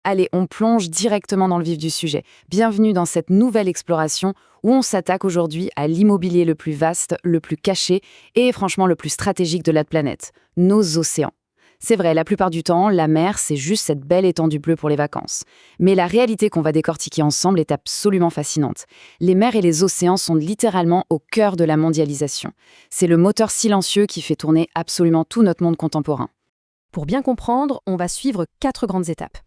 Allez, on plonge directement dans le vif du sujet. Bienvenue dans cette nouvelle exploration où on s'attaque aujourd'hui à l'immobilier le plus vaste, le plus caché et franchement le plus stratégique de la planète, nos océans. C'est vrai, la plupart du temps, la mer, c'est juste cette belle étendue bleue pour les vacances. Mais la réalité qu'on va décortiquer ensemble est absolument fascinante. Les mers et les océans sont littéralement au cœur de la mondialisation. C'est le moteur silencieux qui fait tourner absolument tout notre monde contemporain. Pour bien comprendre, on va suivre 4 grandes étapes.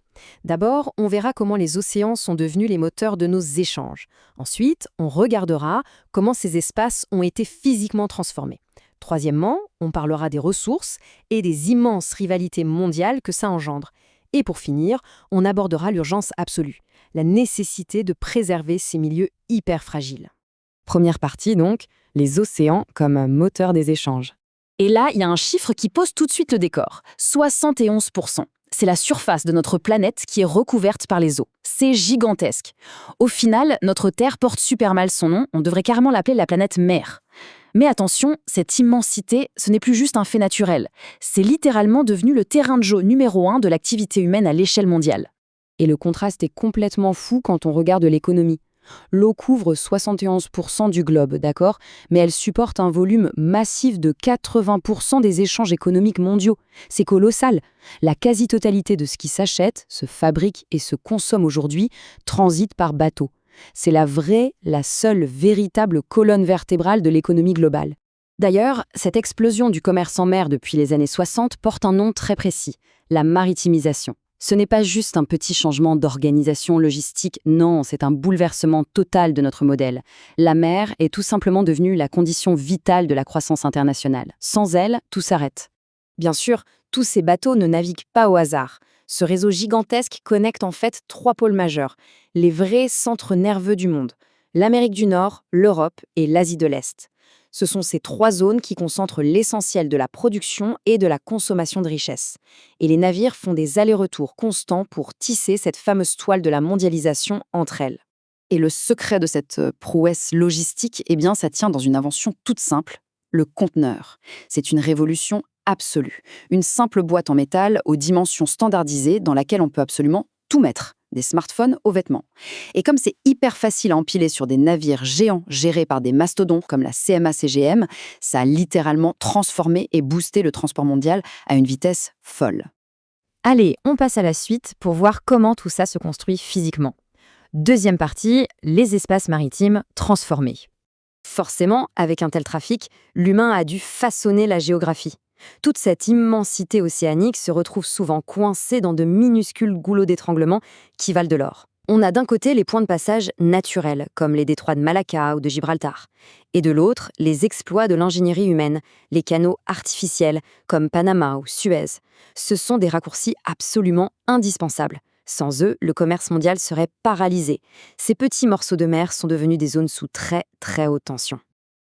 D'abord, on verra comment les océans sont devenus les moteurs de nos échanges. Ensuite, on regardera comment ces espaces ont été physiquement transformés. Troisièmement, on parlera des ressources et des immenses rivalités mondiales que ça engendre. Et pour finir, on abordera l'urgence absolue, la nécessité de préserver ces milieux hyper fragiles. Première partie donc, les océans comme moteur des échanges. Et là, il y a un chiffre qui pose tout de suite le décor, 71%. C'est la surface de notre planète qui est recouverte par les eaux. C'est gigantesque. Au final, notre Terre porte super mal son nom, on devrait carrément l'appeler la planète mer. Mais attention, cette immensité, ce n'est plus juste un fait naturel. C'est littéralement devenu le terrain de jeu numéro 1 de l'activité humaine à l'échelle mondiale. Et le contraste est complètement fou quand on regarde l'économie. L'eau couvre 71% du globe, d'accord? Mais elle supporte un volume massif de 80% des échanges économiques mondiaux. C'est colossal. La quasi-totalité de ce qui s'achète, se fabrique et se consomme aujourd'hui transite par bateau. C'est la seule véritable colonne vertébrale de l'économie globale. D'ailleurs, cette explosion du commerce en mer depuis les années 60 porte un nom très précis, la maritimisation. Ce n'est pas juste un petit changement d'organisation logistique, non, c'est un bouleversement total de notre modèle. La mer est tout simplement devenue la condition vitale de la croissance internationale. Sans elle, tout s'arrête. Bien sûr, tous ces bateaux ne naviguent pas au hasard. Ce réseau gigantesque connecte en fait 3 pôles majeurs, les vrais centres nerveux du monde, l'Amérique du Nord, l'Europe et l'Asie de l'Est. Ce sont ces 3 zones qui concentrent l'essentiel de la production et de la consommation de richesses. Et les navires font des allers-retours constants pour tisser cette fameuse toile de la mondialisation entre elles. Et le secret de cette prouesse logistique, eh bien, ça tient dans une invention toute simple, le conteneur. C'est une révolution absolue. Une simple boîte en métal aux dimensions standardisées dans laquelle on peut absolument tout mettre. Des smartphones aux vêtements. Et comme c'est hyper facile à empiler sur des navires géants gérés par des mastodontes comme la CMA-CGM, ça a littéralement transformé et boosté le transport mondial à une vitesse folle. Allez, on passe à la suite pour voir comment tout ça se construit physiquement. Deuxième partie, les espaces maritimes transformés. Forcément, avec un tel trafic, l'humain a dû façonner la géographie. Toute cette immensité océanique se retrouve souvent coincée dans de minuscules goulots d'étranglement qui valent de l'or. On a d'un côté les points de passage naturels, comme les détroits de Malacca ou de Gibraltar, et de l'autre, les exploits de l'ingénierie humaine, les canaux artificiels, comme Panama ou Suez. Ce sont des raccourcis absolument indispensables. Sans eux, le commerce mondial serait paralysé. Ces petits morceaux de mer sont devenus des zones sous très, très haute tension.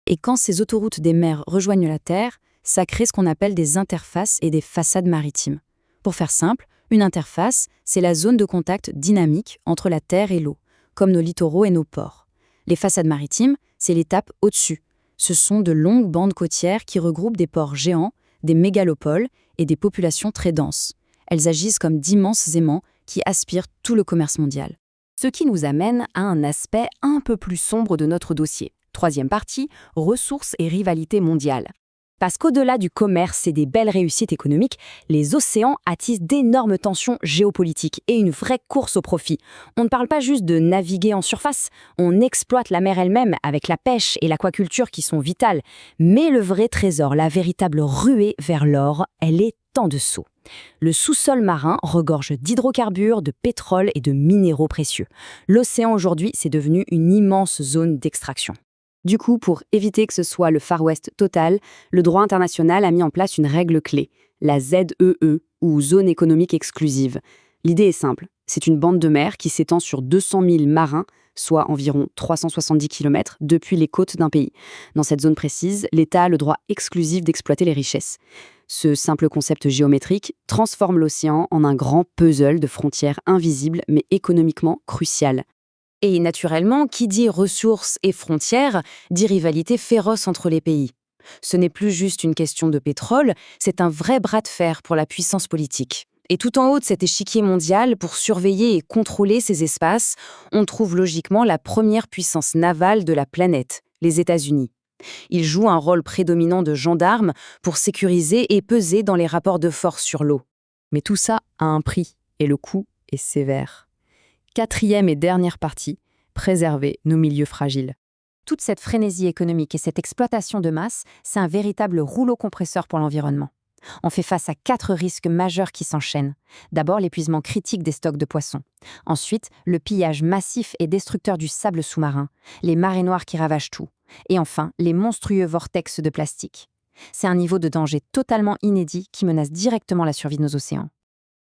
Et quand ces autoroutes des mers rejoignent la Terre, ça crée ce qu'on appelle des interfaces et des façades maritimes. Pour faire simple, une interface, c'est la zone de contact dynamique entre la terre et l'eau, comme nos littoraux et nos ports. Les façades maritimes, c'est l'étape au-dessus. Ce sont de longues bandes côtières qui regroupent des ports géants, des mégalopoles et des populations très denses. Elles agissent comme d'immenses aimants qui aspirent tout le commerce mondial. Ce qui nous amène à un aspect un peu plus sombre de notre dossier. Troisième partie, ressources et rivalités mondiales. Parce qu'au-delà du commerce et des belles réussites économiques, les océans attisent d'énormes tensions géopolitiques et une vraie course au profit. On ne parle pas juste de naviguer en surface, on exploite la mer elle-même avec la pêche et l'aquaculture qui sont vitales. Mais le vrai trésor, la véritable ruée vers l'or, elle est en dessous. Le sous-sol marin regorge d'hydrocarbures, de pétrole et de minéraux précieux. L'océan aujourd'hui, c'est devenu une immense zone d'extraction. Du coup, pour éviter que ce soit le Far West total, le droit international a mis en place une règle clé, la ZEE, ou Zone économique exclusive. L'idée est simple, c'est une bande de mer qui s'étend sur 200 000 marins, soit environ 370 km, depuis les côtes d'un pays. Dans cette zone précise, l'État a le droit exclusif d'exploiter les richesses. Ce simple concept géométrique transforme l'océan en un grand puzzle de frontières invisibles mais économiquement cruciales. Et naturellement, qui dit ressources et frontières, dit rivalité féroce entre les pays. Ce n'est plus juste une question de pétrole, c'est un vrai bras de fer pour la puissance politique. Et tout en haut de cet échiquier mondial, pour surveiller et contrôler ces espaces, on trouve logiquement la première puissance navale de la planète, les États-Unis. Ils jouent un rôle prédominant de gendarme pour sécuriser et peser dans les rapports de force sur l'eau. Mais tout ça a un prix, et le coût est sévère. 4e et dernière partie, préserver nos milieux fragiles. Toute cette frénésie économique et cette exploitation de masse, c'est un véritable rouleau compresseur pour l'environnement. On fait face à 4 risques majeurs qui s'enchaînent. D'abord, l'épuisement critique des stocks de poissons. Ensuite, le pillage massif et destructeur du sable sous-marin, les marées noires qui ravagent tout. Et enfin, les monstrueux vortex de plastique. C'est un niveau de danger totalement inédit qui menace directement la survie de nos océans.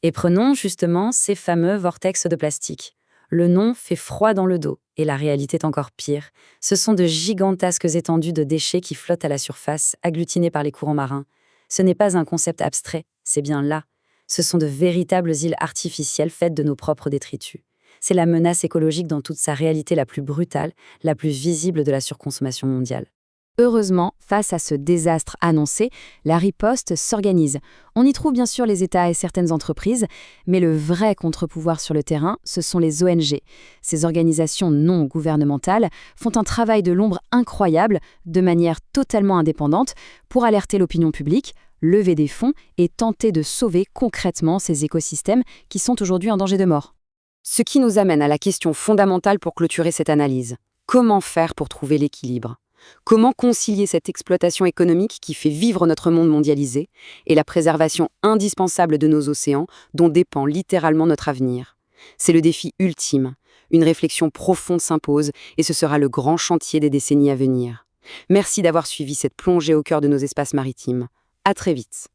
Et prenons justement ces fameux vortex de plastique. Le nom fait froid dans le dos, et la réalité est encore pire. Ce sont de gigantesques étendues de déchets qui flottent à la surface, agglutinés par les courants marins. Ce n'est pas un concept abstrait, c'est bien là. Ce sont de véritables îles artificielles faites de nos propres détritus. C'est la menace écologique dans toute sa réalité la plus brutale, la plus visible de la surconsommation mondiale. Heureusement, face à ce désastre annoncé, la riposte s'organise. On y trouve bien sûr les États et certaines entreprises, mais le vrai contre-pouvoir sur le terrain, ce sont les ONG. Ces organisations non gouvernementales font un travail de l'ombre incroyable, de manière totalement indépendante, pour alerter l'opinion publique, lever des fonds et tenter de sauver concrètement ces écosystèmes qui sont aujourd'hui en danger de mort. Ce qui nous amène à la question fondamentale pour clôturer cette analyse. Comment faire pour trouver l'équilibre ? Comment concilier cette exploitation économique qui fait vivre notre monde mondialisé et la préservation indispensable de nos océans dont dépend littéralement notre avenir ? C'est le défi ultime. Une réflexion profonde s'impose et ce sera le grand chantier des décennies à venir. Merci d'avoir suivi cette plongée au cœur de nos espaces maritimes. À très vite.